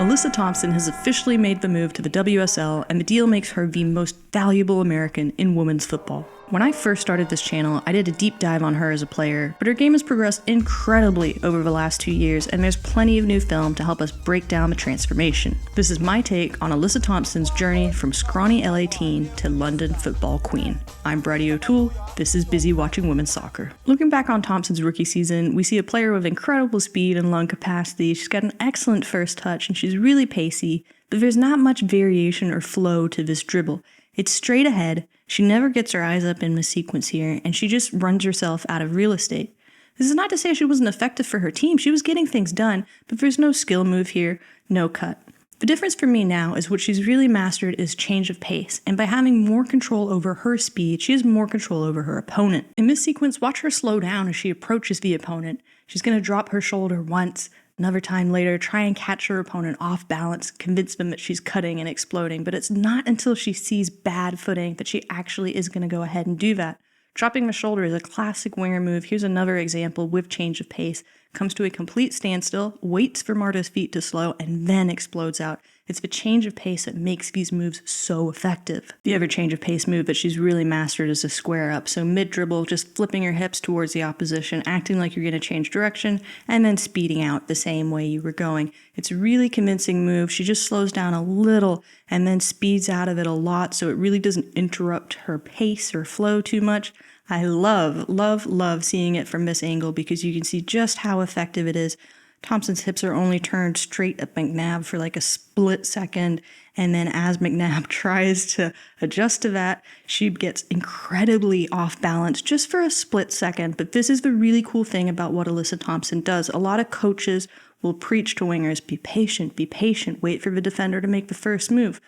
Alyssa Thompson has officially made the move to the WSL, and the deal makes her the most valuable American in women's football. When I first started this channel, I did a deep dive on her as a player, but her game has progressed incredibly over the last 2 years, and there's plenty of new film to help us break down the transformation. This is my take on Alyssa Thompson's journey from scrawny LA teen to London football queen. I'm Brady O'Toole. This is Busy Watching Women's Soccer. Looking back on Thompson's rookie season, we see a player with incredible speed and lung capacity. She's got an excellent first touch, and she's really pacey, but there's not much variation or flow to this dribble. It's straight ahead, she never gets her eyes up in the sequence here, and she just runs herself out of real estate. This is not to say she wasn't effective for her team, she was getting things done, but there's no skill move here, no cut. The difference for me now is what she's really mastered is change of pace, and by having more control over her speed, she has more control over her opponent. In this sequence, watch her slow down as she approaches the opponent. She's going to drop her shoulder once, another time later, try and catch her opponent off balance, convince them that she's cutting and exploding, but it's not until she sees bad footing that she actually is going to go ahead and do that. Dropping the shoulder is a classic winger move. Here's another example with change of pace. Comes to a complete standstill, waits for Marta's feet to slow, and then explodes out. It's the change of pace that makes these moves so effective. The other change of pace move that she's really mastered is a square up. So mid-dribble, just flipping your hips towards the opposition, acting like you're going to change direction, and then speeding out the same way you were going. It's a really convincing move. She just slows down a little and then speeds out of it a lot, so it really doesn't interrupt her pace or flow too much. I love seeing it from this angle because you can see just how effective it is. Thompson's hips are only turned straight at McNabb for like a split second, and then as McNabb tries to adjust to that, she gets incredibly off balance just for a split second. But this is the really cool thing about what Alyssa Thompson does. A lot of coaches will preach to wingers, be patient, wait for the defender to make the first move.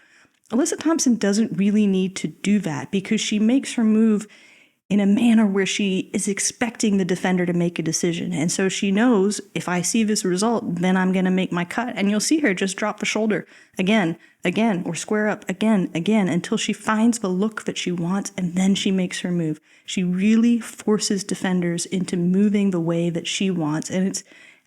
Alyssa Thompson doesn't really need to do that because she makes her move in a manner where she is expecting the defender to make a decision. And so she knows if I see this result, then I'm going to make my cut. And you'll see her just drop the shoulder again, or square up again, until she finds the look that she wants, and then she makes her move. She really forces defenders into moving the way that she wants, and it's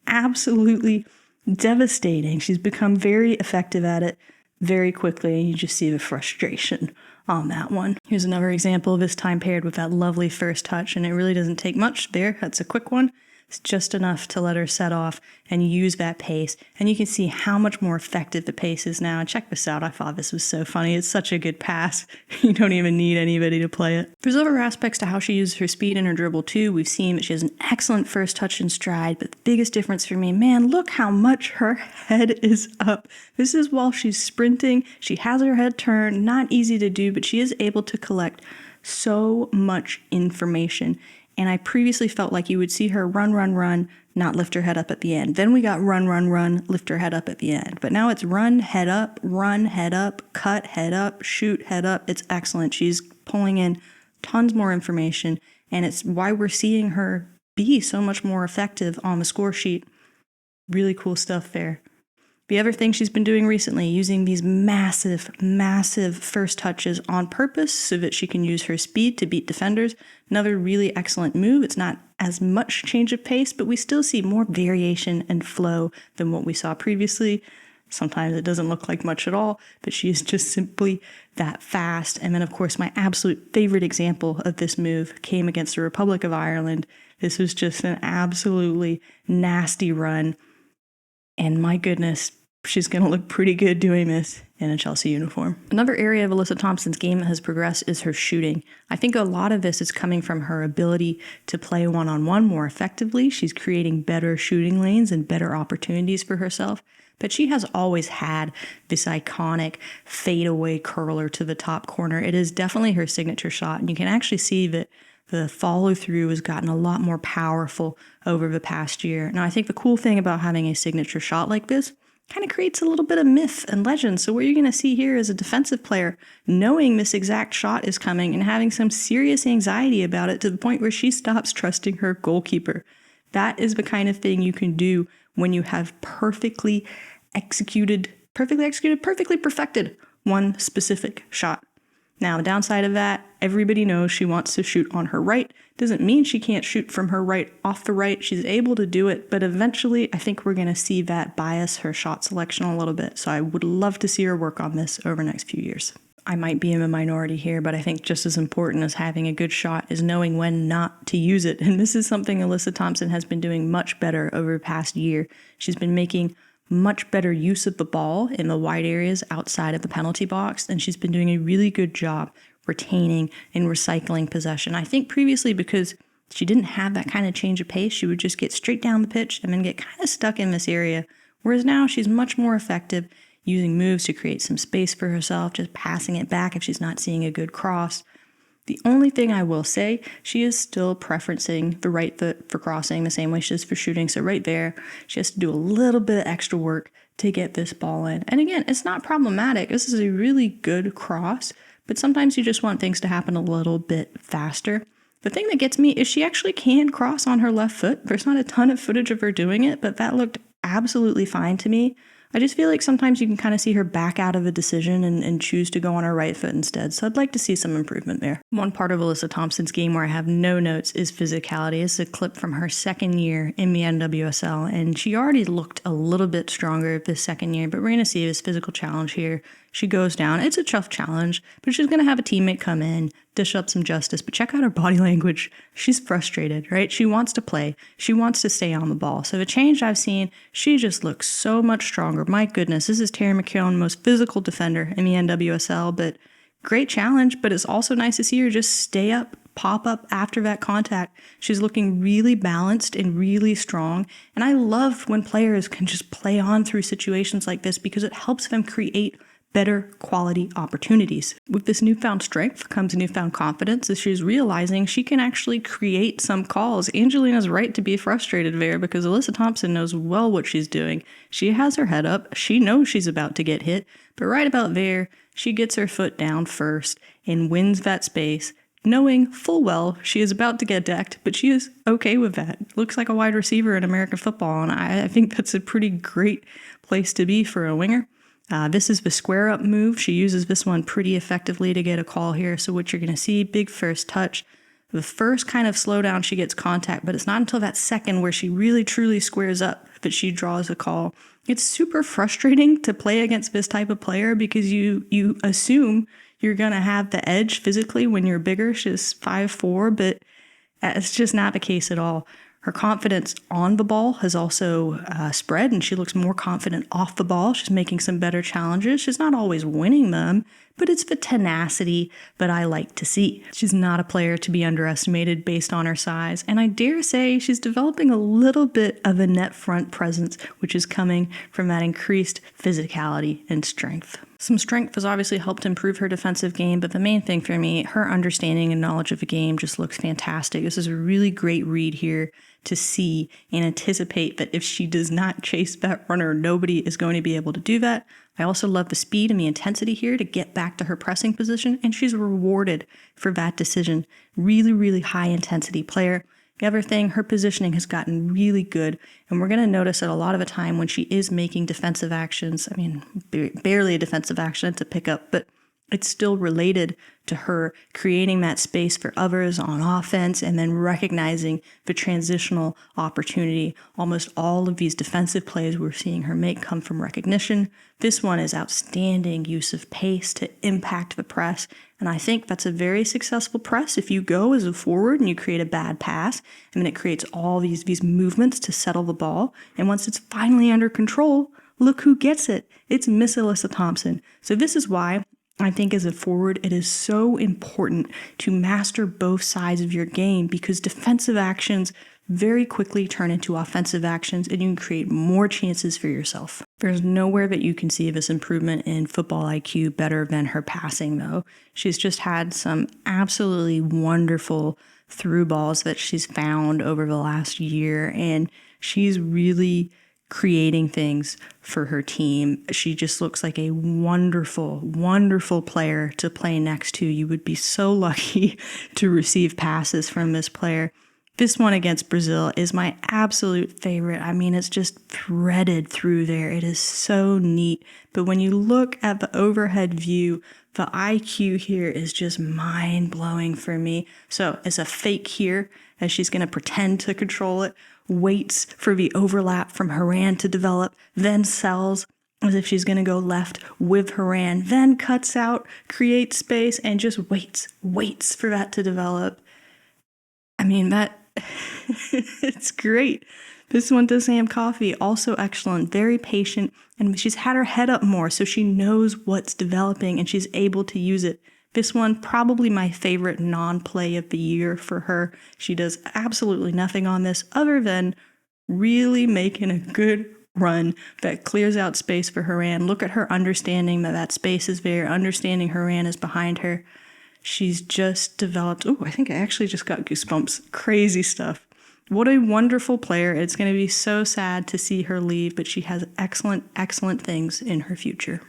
absolutely devastating. She's become very effective at it very quickly, and you just see the frustration on that one. Here's another example, this time paired with that lovely first touch, and it really doesn't take much there. That's a quick one. It's just enough to let her set off and use that pace, and you can see how much more effective the pace is now. And check this out. I thought this was so funny. It's such a good pass. You don't even need anybody to play it. There's other aspects to how she uses her speed and her dribble too. We've seen that she has an excellent first touch and stride, but the biggest difference for me, man, look how much her head is up. This is while she's sprinting. She has her head turned. Not easy to do, but she is able to collect so much information. And I previously felt like you would see her run, not lift her head up at the end. Then we got run, lift her head up at the end. But now it's run, head up, cut, head up, shoot, head up. It's excellent. She's pulling in tons more information, and it's why we're seeing her be so much more effective on the score sheet. Really cool stuff there. The other thing she's been doing recently, using these massive first touches on purpose so that she can use her speed to beat defenders. Another really excellent move. It's not as much change of pace, but we still see more variation and flow than what we saw previously. Sometimes it doesn't look like much at all, but she is just simply that fast. And then, of course, my absolute favorite example of this move came against the Republic of Ireland. This was just an absolutely nasty run. And my goodness, she's going to look pretty good doing this in a Chelsea uniform. Another area of Alyssa Thompson's game that has progressed is her shooting. I think a lot of this is coming from her ability to play one-on-one more effectively. She's creating better shooting lanes and better opportunities for herself. But she has always had this iconic fadeaway curler to the top corner. It is definitely her signature shot, and you can actually see that the follow-through has gotten a lot more powerful over the past year. Now, I think the cool thing about having a signature shot like this kind of creates a little bit of myth and legend. So what you're going to see here is a defensive player knowing this exact shot is coming and having some serious anxiety about it to the point where she stops trusting her goalkeeper. That is the kind of thing you can do when you have perfectly perfected one specific shot. Now, the downside of that, everybody knows she wants to shoot on her right. Doesn't mean she can't shoot from her right off the right. She's able to do it, but eventually I think we're going to see that bias her shot selection a little bit. So I would love to see her work on this over the next few years. I might be in a minority here, but I think just as important as having a good shot is knowing when not to use it. And this is something Alyssa Thompson has been doing much better over the past year. She's been making much better use of the ball in the wide areas outside of the penalty box, and she's been doing a really good job retaining and recycling possession. I think previously, because she didn't have that kind of change of pace, she would just get straight down the pitch and then get kind of stuck in this area, whereas now she's much more effective using moves to create some space for herself, just passing it back if she's not seeing a good cross. The only thing I will say, she is still preferencing the right foot for crossing the same way she is for shooting. So right there, she has to do a little bit of extra work to get this ball in. And again, it's not problematic. This is a really good cross, but sometimes you just want things to happen a little bit faster. The thing that gets me is she actually can cross on her left foot. There's not a ton of footage of her doing it, but that looked absolutely fine to me. I just feel like sometimes you can kind of see her back out of a decision and choose to go on her right foot instead. So I'd like to see some improvement there. One part of Alyssa Thompson's game where I have no notes is physicality. This is a clip from her second year in the NWSL, and she already looked a little bit stronger this second year, but we're going to see this physical challenge here. She goes down. It's a tough challenge, but she's going to have a teammate come in, dish up some justice, but check out her body language. She's frustrated, right? She wants to play. She wants to stay on the ball. So the change I've seen, she just looks so much stronger. My goodness, this is Terry McKeown, most physical defender in the NWSL, but great challenge, but it's also nice to see her just stay up, pop up after that contact. She's looking really balanced and really strong. And I love when players can just play on through situations like this because it helps them create better quality opportunities. With this newfound strength comes newfound confidence as she's realizing she can actually create some calls. Angelina's right to be frustrated there because Alyssa Thompson knows well what she's doing. She has her head up. She knows she's about to get hit, but right about there, she gets her foot down first and wins that space, knowing full well she is about to get decked, but she is okay with that. Looks like a wide receiver in American football, and I think that's a pretty great place to be for a winger. This is the square up move. She uses this one pretty effectively to get a call here. So what you're going to see, big first touch. The first kind of slowdown, she gets contact, but it's not until that second where she really truly squares up that she draws a call. It's super frustrating to play against this type of player because you assume you're going to have the edge physically when you're bigger. She's 5'4", but it's just not the case at all. Her confidence on the ball has also spread, and she looks more confident off the ball. She's making some better challenges. She's not always winning them, but it's the tenacity that I like to see. She's not a player to be underestimated based on her size, and I dare say she's developing a little bit of a net front presence, which is coming from that increased physicality and strength. Some strength has obviously helped improve her defensive game, but the main thing for me, her understanding and knowledge of the game just looks fantastic. This is a really great read here to see and anticipate that if she does not chase that runner, nobody is going to be able to do that. I also love the speed and the intensity here to get back to her pressing position, and she's rewarded for that decision. Really, really high intensity player. The other thing, her positioning has gotten really good, and we're going to notice that a lot of the time when she is making defensive actions, I mean, barely a defensive action, it's a pickup, but it's still related to her creating that space for others on offense and then recognizing the transitional opportunity. Almost all of these defensive plays we're seeing her make come from recognition. This one is outstanding use of pace to impact the press. And I think that's a very successful press if you go as a forward and you create a bad pass, and then it creates all these movements to settle the ball. And once it's finally under control, look who gets it. It's Miss Alyssa Thompson. So this is why I think as a forward, it is so important to master both sides of your game because defensive actions very quickly turn into offensive actions and you can create more chances for yourself. There's nowhere that you can see this improvement in football IQ better than her passing, though. She's just had some absolutely wonderful through balls that she's found over the last year, and she's really creating things for her team. She just looks like a wonderful, wonderful player to play next to. You would be so lucky to receive passes from this player. This one against Brazil is my absolute favorite. I mean, it's just threaded through there. It is so neat. But when you look at the overhead view, the IQ here is just mind-blowing for me. So it's a fake here, as she's going to pretend to control it, waits for the overlap from Haran to develop, then sells as if she's going to go left with Haran, then cuts out, creates space, and just waits for that to develop. I mean, that it's great. This one to Sam Coffey, also excellent, very patient, and she's had her head up more, so she knows what's developing and she's able to use it. This one, probably my favorite non-play of the year for her. She does absolutely nothing on this other than really making a good run that clears out space for Haran. Look at her understanding that space is there, understanding Haran is behind her. She's just developed, I think I actually just got goosebumps. Crazy stuff. What a wonderful player. It's going to be so sad to see her leave, but she has excellent, excellent things in her future.